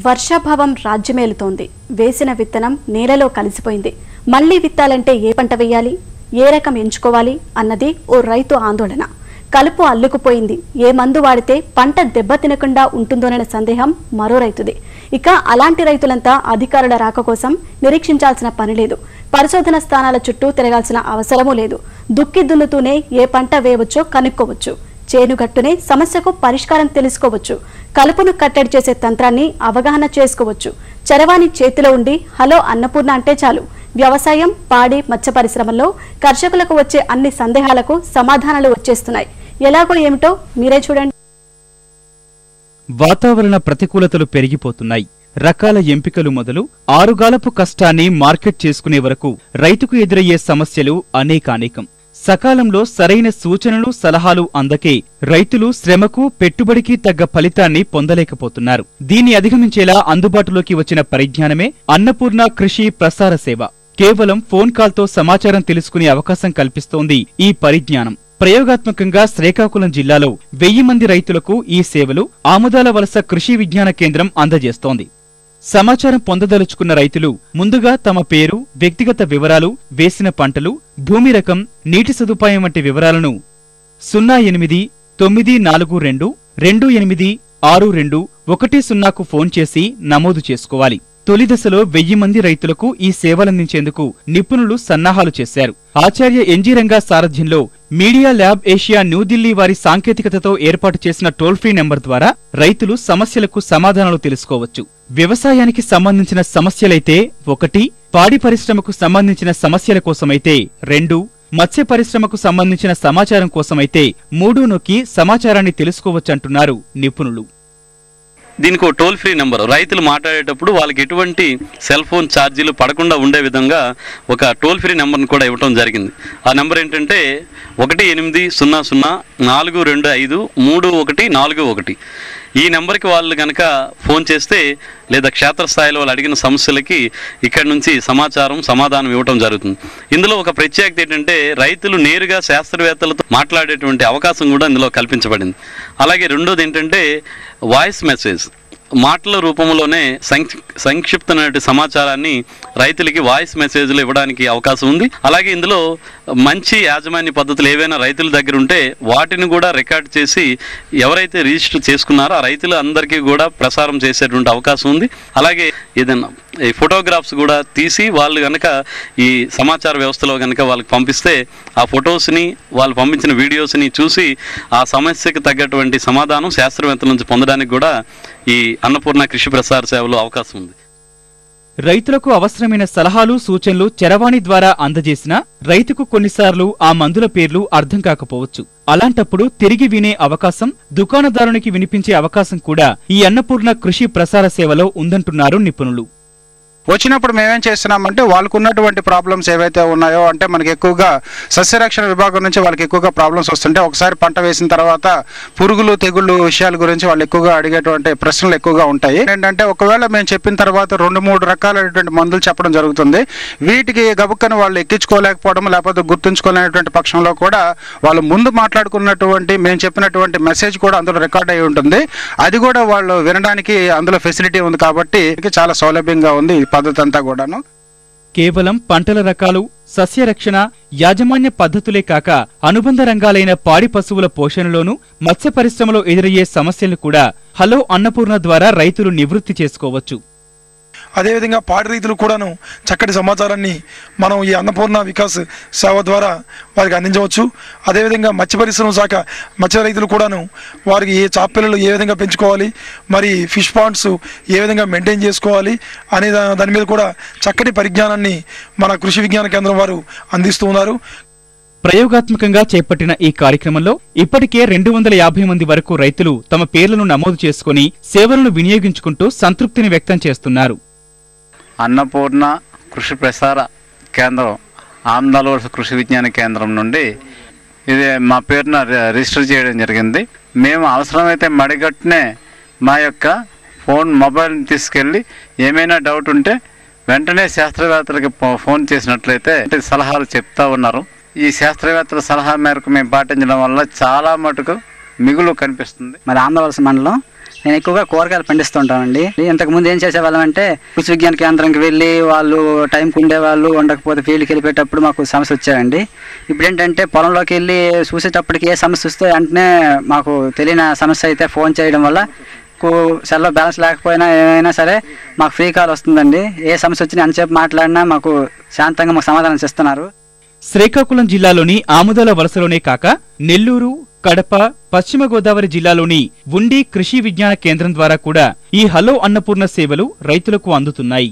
వర్షాభావం రాజ్యమేలుతోంది. వేసిన విత్తనం నేలలో కలిసిపోయింది. మళ్లీ విత్తాలంటే ఏ పంట వేయాలి, ఏ రకం ఎంచుకోవాలి అన్నది ఓ రైతు ఆందోళన. కలుపు అల్లుకుపోయింది. ఏ మందు వాడితే పంట దెబ్బతినకుండా ఉంటుందోనన్న సందేహం మరో రైతుది. ఇక అలాంటి రైతులంతా అధికారుల రాక కోసం నిరీక్షించాల్సిన పని లేదు. పరిశోధన స్థానాల చుట్టూ తిరగాల్సిన అవసరమూ లేదు. దుక్కి దున్నుతూనే ఏ పంట వేయవచ్చో కనుక్కోవచ్చు. చేనుగట్టునే సమస్యకు పరిష్కారం తెలుసుకోవచ్చు. కలుపును కట్టడి చేసే తంత్రాన్ని అవగాహన చేసుకోవచ్చు. చరవాణి చేతిలో ఉండి హలో అన్నపూర్ణ అంటే చాలు వ్యవసాయం, పాడి, మత్స్య పరిశ్రమల్లో కర్షకులకు వచ్చే అన్ని సందేహాలకు సమాధానాలు వచ్చేస్తున్నాయి. ఎలాగో ఏమిటో మీరే చూడండి. వాతావరణ ప్రతికూలతలు పెరిగిపోతున్నాయి. రకాల ఎంపికలు మొదలు ఆరుగాలపు కష్టాన్ని మార్కెట్ చేసుకునే వరకు రైతుకు ఎదురయ్యే సమస్యలు అనేకానేకం. సకాలంలో సరైన సూచనలు, సలహాలు అందకే రైతులు శ్రమకు, పెట్టుబడికి తగ్గ ఫలితాన్ని పొందలేకపోతున్నారు. దీన్ని అధిగమించేలా అందుబాటులోకి వచ్చిన పరిజ్ఞానమే అన్నపూర్ణ కృషి ప్రసార సేవ. కేవలం ఫోన్ కాల్తో సమాచారం తెలుసుకునే అవకాశం కల్పిస్తోంది ఈ పరిజ్ఞానం. ప్రయోగాత్మకంగా శ్రీకాకుళం జిల్లాలో 1000 మంది రైతులకు ఈ సేవలు ఆముదాల వలస కృషి విజ్ఞాన కేంద్రం అందజేస్తోంది. సమాచారం పొందదలుచుకున్న రైతులు ముందుగా తమ పేరు, వ్యక్తిగత వివరాలు, వేసిన పంటలు, భూమి రకం, నీటి సదుపాయం వంటి వివరాలను 0892-2962-2862-10కు ఫోన్ చేసి నమోదు చేసుకోవాలి. తొలి దశలో 1000 మంది రైతులకు ఈ సేవలందించేందుకు నిపుణులు సన్నాహాలు చేశారు. ఆచార్య ఎన్జీ రంగా సారథ్యంలో మీడియా ల్యాబ్ ఏషియా న్యూఢిల్లీ వారి సాంకేతికతతో ఏర్పాటు చేసిన టోల్ ఫ్రీ నెంబర్ ద్వారా రైతులు సమస్యలకు సమాధానాలు తెలుసుకోవచ్చు. వ్యవసాయానికి సంబంధించిన సమస్యలైతే 1, పాడి పరిశ్రమకు సంబంధించిన సమస్యల కోసమైతే 2, మత్స్య పరిశ్రమకు సంబంధించిన సమాచారం కోసమైతే 3 నొక్కి సమాచారాన్ని తెలుసుకోవచ్చంటున్నారు నిపుణులు. దీనికి ఒక టోల్ ఫ్రీ నెంబర్, రైతులు మాట్లాడేటప్పుడు వాళ్ళకి ఎటువంటి సెల్ ఫోన్ ఛార్జీలు పడకుండా ఉండే విధంగా ఒక టోల్ ఫ్రీ నెంబర్ని కూడా ఇవ్వడం జరిగింది. ఆ నెంబర్ ఏంటంటే 1800-425-3141. ఈ నెంబర్కి వాళ్ళు కనుక ఫోన్ చేస్తే లేదా క్షేత్రస్థాయిలో వాళ్ళు అడిగిన సమస్యలకి ఇక్కడి నుంచి సమాధానం ఇవ్వడం జరుగుతుంది. ఇందులో ఒక ప్రత్యేకత ఏంటంటే రైతులు నేరుగా శాస్త్రవేత్తలతో మాట్లాడేటువంటి అవకాశం కూడా ఇందులో కల్పించబడింది. అలాగే రెండోది ఏంటంటే వాయిస్ మెసేజ్, మాటల రూపంలోనే సంక్షిప్తమైన సమాచారాన్ని రైతులకి వాయిస్ మెసేజ్లు ఇవ్వడానికి అవకాశం ఉంది. అలాగే ఇందులో మంచి యాజమాన్య పద్ధతులు ఏవైనా రైతుల దగ్గర ఉంటే వాటిని కూడా రికార్డ్ చేసి ఎవరైతే రిజిస్టర్ చేసుకున్నారో ఆ రైతులు అందరికీ కూడా ప్రసారం చేసేటువంటి అవకాశం ఉంది. అలాగే ఏదైనా ఈ ఫోటోగ్రాఫ్స్ కూడా తీసి వాళ్ళు కనుక ఈ సమాచార వ్యవస్థలో కనుక వాళ్ళకి పంపిస్తే ఆ ఫొటోస్ని, వాళ్ళు పంపించిన వీడియోస్ని చూసి ఆ సమస్యకు తగ్గటువంటి సమాధానం శాస్త్రవేత్తల నుంచి పొందడానికి కూడా ఈ అన్నపూర్ణ కృషి ప్రసార సేవలో అవకాశం ఉంది. రైతులకు అవసరమైన సలహాలు, సూచనలు చరవాణి ద్వారా అందజేసినా రైతుకు కొన్నిసార్లు ఆ మందుల పేర్లు అర్థం కాకపోవచ్చు. అలాంటప్పుడు తిరిగి వినే అవకాశం, దుకాణదారునికి వినిపించే అవకాశం కూడా ఈ అన్నపూర్ణ కృషి ప్రసార సేవలో ఉందంటున్నారు నిపుణులు. వచ్చినప్పుడు మేమేం చేస్తున్నామంటే వాళ్ళకు ఉన్నటువంటి ప్రాబ్లమ్స్ ఏవైతే ఉన్నాయో, అంటే మనకి ఎక్కువగా సస్యరక్షణ విభాగం నుంచి వాళ్ళకి ఎక్కువగా ప్రాబ్లమ్స్ వస్తుంటే ఒకసారి పంట వేసిన తర్వాత పురుగులు, తెగుళ్ళు విషయాల గురించి వాళ్ళు ఎక్కువగా అడిగేటువంటి ప్రశ్నలు ఎక్కువగా ఉంటాయి. ఏంటంటే ఒకవేళ మేము చెప్పిన తర్వాత 2-3 రకాలైనటువంటి మందులు చెప్పడం జరుగుతుంది. వీటికి గబుక్కని వాళ్ళు ఎక్కించుకోలేకపోవడం లేకపోతే గుర్తుంచుకోలేనటువంటి పక్షంలో కూడా వాళ్ళు ముందు మాట్లాడుకున్నటువంటి మేము చెప్పినటువంటి మెసేజ్ కూడా అందులో రికార్డ్ అయి ఉంటుంది. అది కూడా వాళ్ళు వినడానికి అందులో ఫెసిలిటీ ఉంది కాబట్టి చాలా సౌలభ్యంగా ఉంది పద్ధతి అంతా కూడాను. కేవలం పంటల రకాలు, సస్యరక్షణ, యాజమాన్య పద్ధతులే కాక అనుబంధ రంగాలైన పాడి పశువుల పోషణలోనూ మత్స్య పరిశ్రమలో ఎదురయ్యే సమస్యలను కూడా హలో అన్నపూర్ణ ద్వారా రైతులు నివృత్తి చేసుకోవచ్చు. అదేవిధంగా పాడి రైతులు కూడాను చక్కటి సమాచారాన్ని మనం ఈ అన్నపూర్ణ వికాస్ సేవ ద్వారా వారికి అందించవచ్చు. అదేవిధంగా మత్స్య పరిశ్రమ శాఖ మత్స్య రైతులు కూడాను వారికి ఏ చాపపిల్లలు ఏ విధంగా పెంచుకోవాలి, మరి ఫిష్ పాండ్స్ ఏ విధంగా మెయింటైన్ చేసుకోవాలి అనే దాని మీద కూడా చక్కటి పరిజ్ఞానాన్ని మన కృషి విజ్ఞాన కేంద్రం వారు అందిస్తూ ఉన్నారు. ప్రయోగాత్మకంగా చేపట్టిన ఈ కార్యక్రమంలో ఇప్పటికే 250 మంది వరకు రైతులు తమ పేర్లను నమోదు చేసుకుని సేవలను వినియోగించుకుంటూ సంతృప్తిని వ్యక్తం చేస్తున్నారు. అన్నపూర్ణ కృషి ప్రసార కేంద్రం ఆముదాల వలస కృషి విజ్ఞాన కేంద్రం నుండి ఇది మా పేరున రిజిస్టర్ చేయడం జరిగింది. మేము అవసరమైతే మడిగట్టునే మా యొక్క మొబైల్ని తీసుకెళ్ళి ఏమైనా డౌట్ ఉంటే వెంటనే శాస్త్రవేత్తలకి ఫోన్ చేసినట్లయితే సలహాలు చెప్తా ఉన్నారు. ఈ శాస్త్రవేత్తల సలహా మేరకు మేము పాటించడం వల్ల చాలా మటుకు మిగులు కనిపిస్తుంది. మరి ఆంధ్రవలస మండలం నేను ఎక్కువగా కూరగాయలు పండిస్తుంటానండి. ఇంతకుముందు ఏం చేసేవాళ్ళం అంటే కృషి విజ్ఞాన కేంద్రంకి వెళ్ళి వాళ్ళు టైంకి ఉండేవాళ్ళు, ఉండకపోతే ఫీల్డ్కి వెళ్ళిపోయేటప్పుడు మాకు సమస్య వచ్చాయండి. ఇప్పుడు ఏంటంటే పొలంలోకి వెళ్ళి చూసేటప్పటికి ఏ సమస్య వస్తే వెంటనే మాకు తెలియని సమస్య అయితే ఫోన్ చేయడం వల్ల సెల్లో బ్యాలెన్స్ లేకపోయినా ఏమైనా సరే మాకు ఫ్రీ కాల్ వస్తుందండి. ఏ సమస్య వచ్చినా ఎంతసేపు మాట్లాడినా మాకు శాంతంగా మాకు సమాధానం ఇస్తున్నారు. శ్రీకాకుళం జిల్లాలోని ఆముదాల వలసలోనే కాక నెల్లూరు, కడప, పశ్చిమ గోదావరి జిల్లాలోని ఉండి కృషి విజ్ఞాన కేంద్రం ద్వారా కూడా ఈ హలో అన్నపూర్ణ సేవలు రైతులకు అందుతున్నాయి.